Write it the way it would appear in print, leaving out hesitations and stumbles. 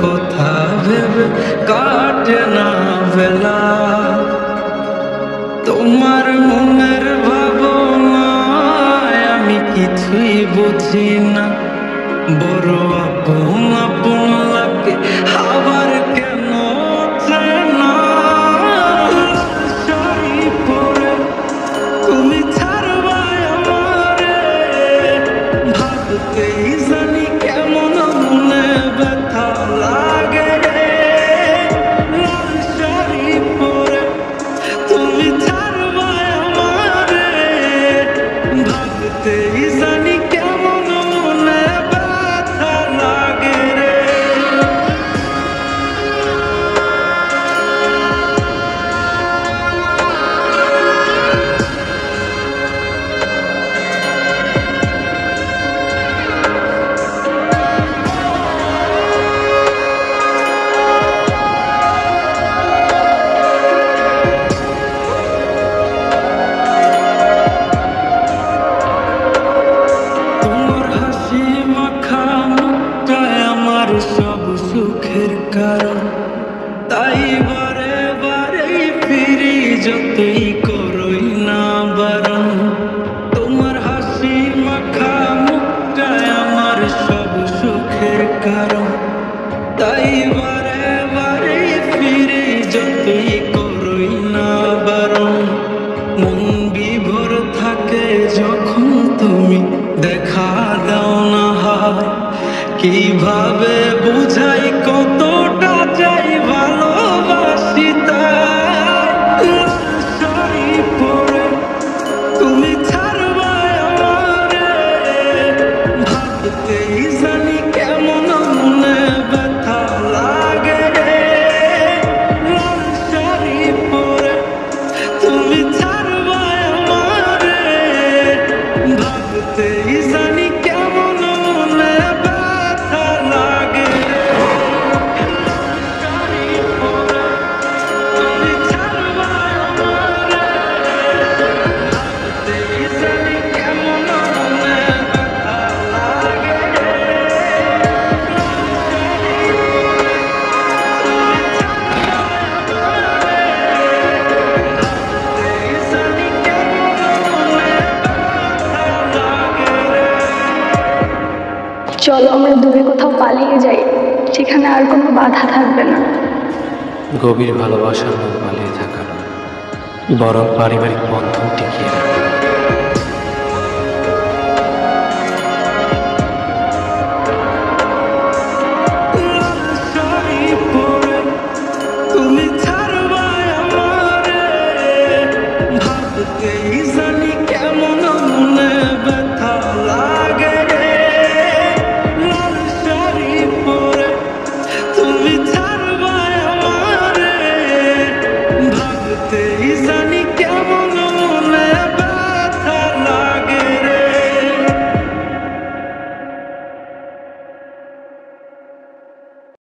কথা ভেবে কাটে না বেলা। তোমার মনের ভাবনায় আমি কিছুই বুঝি না। বড় আপন আপন লাগে আবার কেন চেনা। শাড়ি পরে তুমি ছাড়বা আমারে, ভাবতেই জানি কেমন মনে ব্যথা লাগে রে। লাল শাড়ি পরে তুমি ছাড়বা আমারে, ভাবতেই জানি কেমন মনে ব্যথা লাগে রে। তোমার হাসি মাখা মুখটায় আমার সব সুখের কারণ, তাই বারে বারে ফিরি যতই করই না বারণ। তোমার হাসি মাখা মুখটায় আমার সব সুখের কারণ, তাই বারে বারে ফিরি যতই করই না বারণ। মন বিভোর থাকে যখন তুমি দেখা দাও না হয়, কিভাবে বুঝাই কতটা চাই ভালোবাসি তাই। শাড়ি পরে তুমি ছাড়বা আমারে, ভাবতেই জানি কেমন মনে ব্যথা লাগে রে। লাল শাড়ি পরে তুমি ছাড়বা আমারে, ভাবতেই জানি কেমন মনে ব্যথা লাগে রে। শাড়ি পরে তুমি ছাড়বা আমারে, ভাবতেই জানি কেমন মনে ব্যথা লাগে রে। চলো আমরা দূরে কোথাও পালিয়ে যাই, সেখানে আর কোনো বাধা থাকবে না। গভীর ভালোবাসার লোক পালিয়ে থাকা নয়, বরং পারিবারিক বন্ধন টিকিয়ে রাখা।